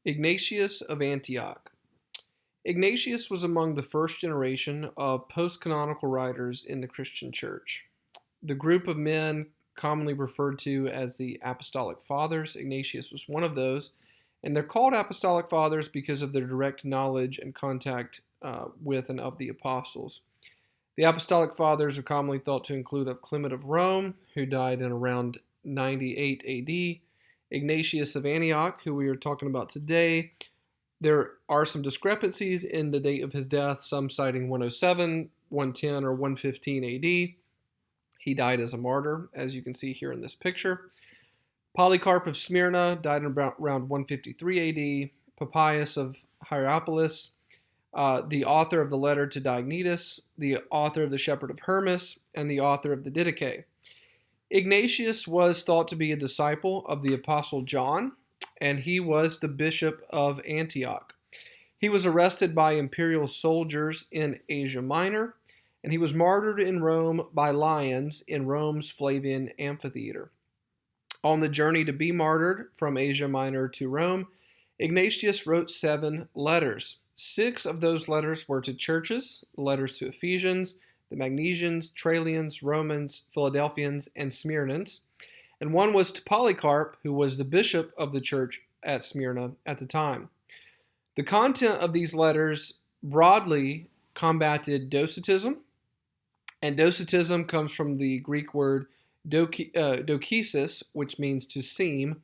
Ignatius of Antioch. Ignatius was among the first generation of post-canonical writers in the Christian Church. The group of men commonly referred to as the Apostolic Fathers, Ignatius was one of those, and they're called Apostolic Fathers because of their direct knowledge and contact with and of the apostles. The Apostolic Fathers are commonly thought to include of Clement of Rome, who died in around 98 AD, Ignatius of Antioch, who we are talking about today. There are some discrepancies in the date of his death, some citing 107, 110, or 115 AD. He died as a martyr, as you can see here in this picture. Polycarp of Smyrna died around 153 AD. Papias of Hierapolis, the author of the letter to Diognetus, the author of the Shepherd of Hermas, and the author of the Didache. Ignatius was thought to be a disciple of the Apostle John, and he was the bishop of Antioch. He was arrested by imperial soldiers in Asia Minor, and he was martyred in Rome by lions in Rome's Flavian amphitheater. On the journey to be martyred from Asia Minor to Rome, Ignatius wrote 7 letters. 6 of those letters were to churches, letters to Ephesians, the Magnesians, Trallians, Romans, Philadelphians, and Smyrnans. And one was to Polycarp, who was the bishop of the church at Smyrna at the time. The content of these letters broadly combated Docetism, and Docetism comes from the Greek word dokesis, which means to seem.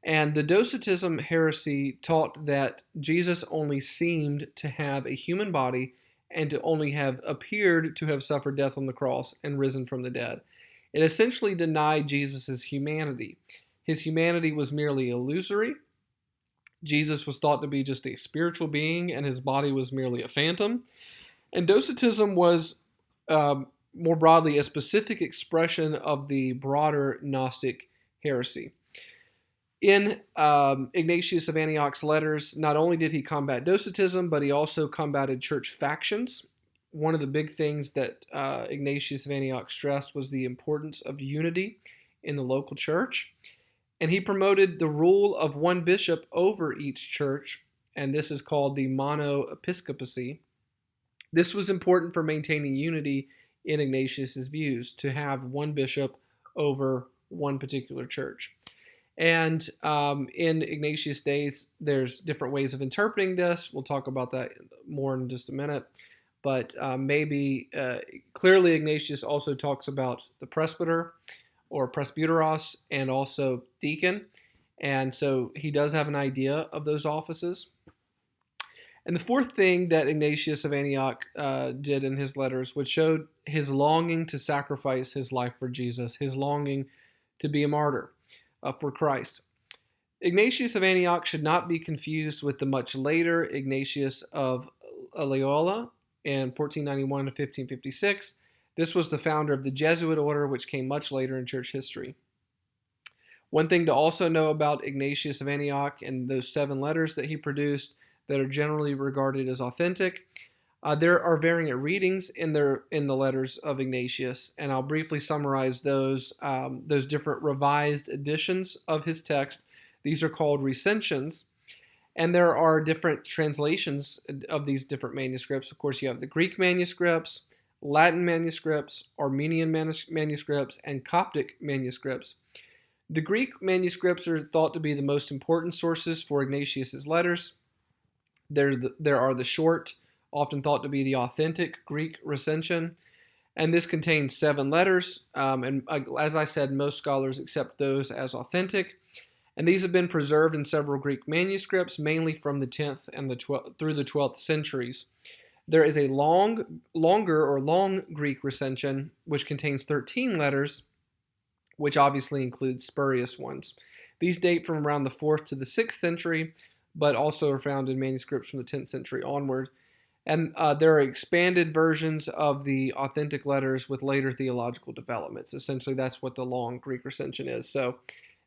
And the Docetism heresy taught that Jesus only seemed to have a human body and to only have appeared to have suffered death on the cross and risen from the dead. It essentially denied Jesus' humanity. His humanity was merely illusory. Jesus was thought to be just a spiritual being, and his body was merely a phantom. And Docetism was more broadly a specific expression of the broader Gnostic heresy. In Ignatius of Antioch's letters, not only did he combat Docetism, but he also combated church factions. One of the big things that Ignatius of Antioch stressed was the importance of unity in the local church. And he promoted the rule of one bishop over each church, and this is called the monoepiscopacy. This was important for maintaining unity in Ignatius's views, to have one bishop over one particular church. And in Ignatius' days, there's different ways of interpreting this. We'll talk about that more in just a minute. But clearly Ignatius also talks about the presbyter or presbyteros and also deacon. And so he does have an idea of those offices. And the fourth thing that Ignatius of Antioch did in his letters, which showed his longing to sacrifice his life for Jesus, his longing to be a martyr for Christ. Ignatius of Antioch should not be confused with the much later Ignatius of Loyola in 1491 to 1556. This was the founder of the Jesuit order, which came much later in church history. One thing to also know about Ignatius of Antioch and those 7 letters that he produced that are generally regarded as authentic, there are variant readings in the letters of Ignatius, and I'll briefly summarize those different revised editions of his text. These are called recensions, and there are different translations of these different manuscripts. Of course, you have the Greek manuscripts, Latin manuscripts, Armenian manuscripts, and Coptic manuscripts. The Greek manuscripts are thought to be the most important sources for Ignatius's letters. There are the short, often thought to be the authentic Greek recension, and this contains 7 letters, and as I said, most scholars accept those as authentic, and these have been preserved in several Greek manuscripts, mainly from the 10th and through the 12th centuries. There is a long Greek recension, which contains 13 letters, which obviously includes spurious ones. These date from around the 4th to the 6th century, but also are found in manuscripts from the 10th century onward. And there are expanded versions of the authentic letters with later theological developments. Essentially, that's what the long Greek recension is. So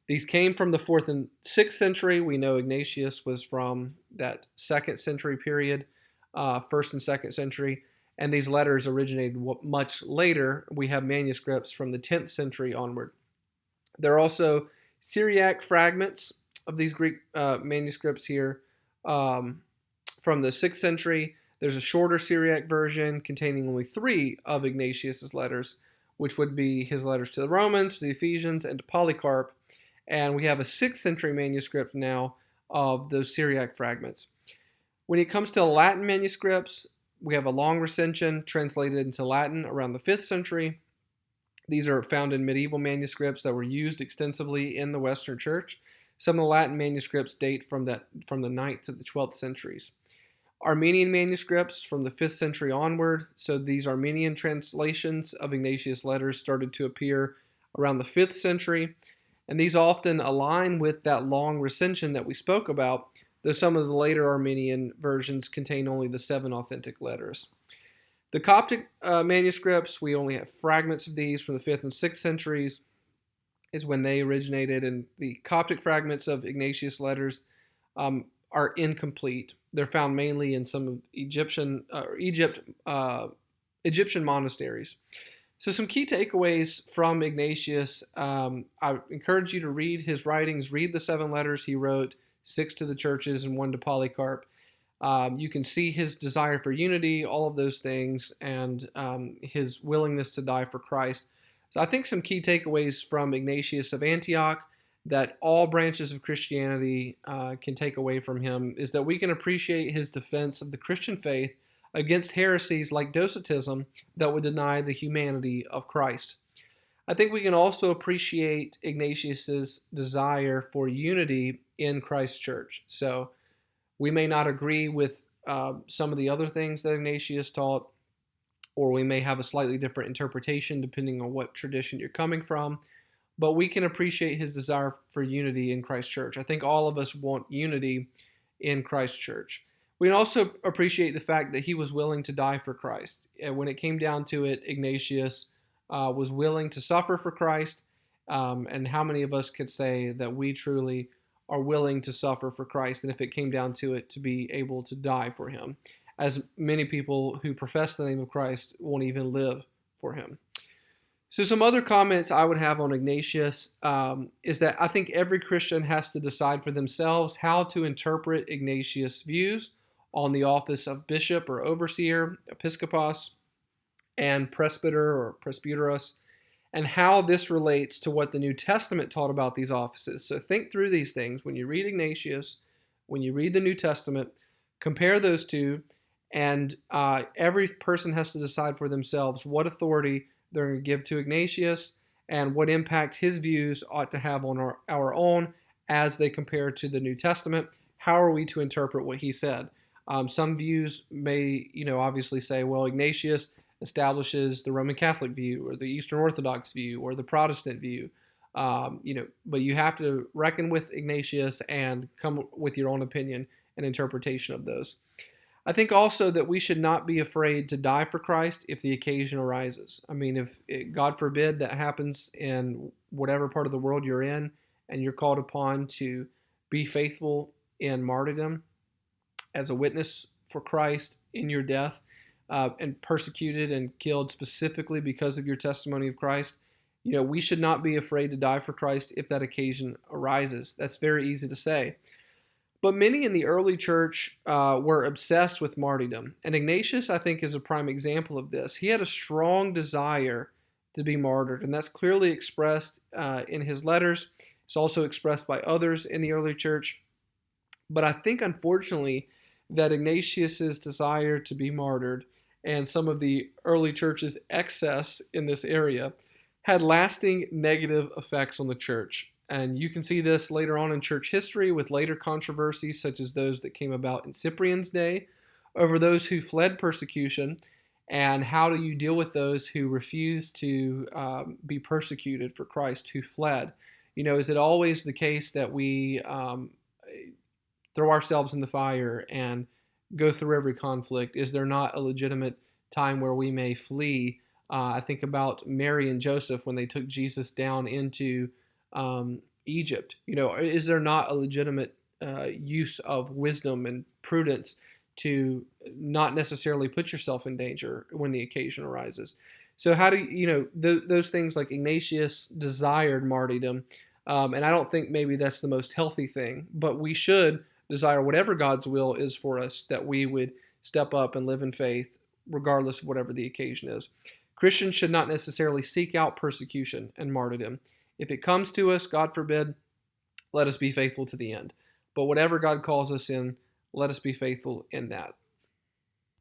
these came from the 4th and 6th century. We know Ignatius was from that 2nd century period, 1st and 2nd century. And these letters originated much later. We have manuscripts from the 10th century onward. There are also Syriac fragments of these Greek manuscripts here um, from the 6th century. There's a shorter Syriac version containing only 3 of Ignatius's letters, which would be his letters to the Romans, to the Ephesians, and to Polycarp. And we have a 6th century manuscript now of those Syriac fragments. When it comes to Latin manuscripts, we have a long recension translated into Latin around the 5th century. These are found in medieval manuscripts that were used extensively in the Western Church. Some of the Latin manuscripts date from the 9th to the 12th centuries. Armenian manuscripts from the 5th century onward, so these Armenian translations of Ignatius' letters started to appear around the 5th century, and these often align with that long recension that we spoke about, though some of the later Armenian versions contain only the 7 authentic letters. The Coptic manuscripts, we only have fragments of these from the 5th and 6th centuries, is when they originated, and the Coptic fragments of Ignatius' letters are incomplete. They're found mainly in some of Egyptian monasteries. So some key takeaways from Ignatius. I encourage you to read his writings, read the 7 letters he wrote, 6 to the churches and 1 to Polycarp. You can see his desire for unity, all of those things, and his willingness to die for Christ. So I think some key takeaways from Ignatius of Antioch that all branches of Christianity can take away from him is that we can appreciate his defense of the Christian faith against heresies like Docetism that would deny the humanity of Christ. I think we can also appreciate Ignatius's desire for unity in Christ's church. So we may not agree with some of the other things that Ignatius taught, or we may have a slightly different interpretation depending on what tradition you're coming from, but we can appreciate his desire for unity in Christ's church. I think all of us want unity in Christ's church. We can also appreciate the fact that he was willing to die for Christ. And when it came down to it, Ignatius was willing to suffer for Christ. And how many of us could say that we truly are willing to suffer for Christ, and if it came down to it, to be able to die for him, as many people who profess the name of Christ won't even live for him. So some other comments I would have on Ignatius is that I think every Christian has to decide for themselves how to interpret Ignatius' views on the office of bishop or overseer, episkopos, and presbyter or presbyteros, and how this relates to what the New Testament taught about these offices. So think through these things. When you read Ignatius, when you read the New Testament, compare those two, and every person has to decide for themselves what authority they're going to give to Ignatius and what impact his views ought to have on our own as they compare to the New Testament. How are we to interpret what he said? Some views may, obviously say, well, Ignatius establishes the Roman Catholic view or the Eastern Orthodox view or the Protestant view, but you have to reckon with Ignatius and come with your own opinion and interpretation of those. I think also that we should not be afraid to die for Christ if the occasion arises. I mean, if God forbid that happens in whatever part of the world you're in and you're called upon to be faithful in martyrdom as a witness for Christ in your death, and persecuted and killed specifically because of your testimony of Christ, we should not be afraid to die for Christ if that occasion arises. That's very easy to say. But many in the early church were obsessed with martyrdom. And Ignatius, I think, is a prime example of this. He had a strong desire to be martyred, and that's clearly expressed in his letters. It's also expressed by others in the early church. But I think, unfortunately, that Ignatius's desire to be martyred and some of the early church's excess in this area had lasting negative effects on the church. And you can see this later on in church history with later controversies such as those that came about in Cyprian's day over those who fled persecution, and how do you deal with those who refuse to be persecuted for Christ, who fled? Is it always the case that we throw ourselves in the fire and go through every conflict? Is there not a legitimate time where we may flee? I think about Mary and Joseph when they took Jesus down into Egypt. Is there not a legitimate use of wisdom and prudence to not necessarily put yourself in danger when the occasion arises? So how do those things, like Ignatius desired martyrdom, and I don't think maybe that's the most healthy thing, but we should desire whatever God's will is for us, that we would step up and live in faith, regardless of whatever the occasion is. Christians should not necessarily seek out persecution and martyrdom. If it comes to us, God forbid, let us be faithful to the end. But whatever God calls us in, let us be faithful in that.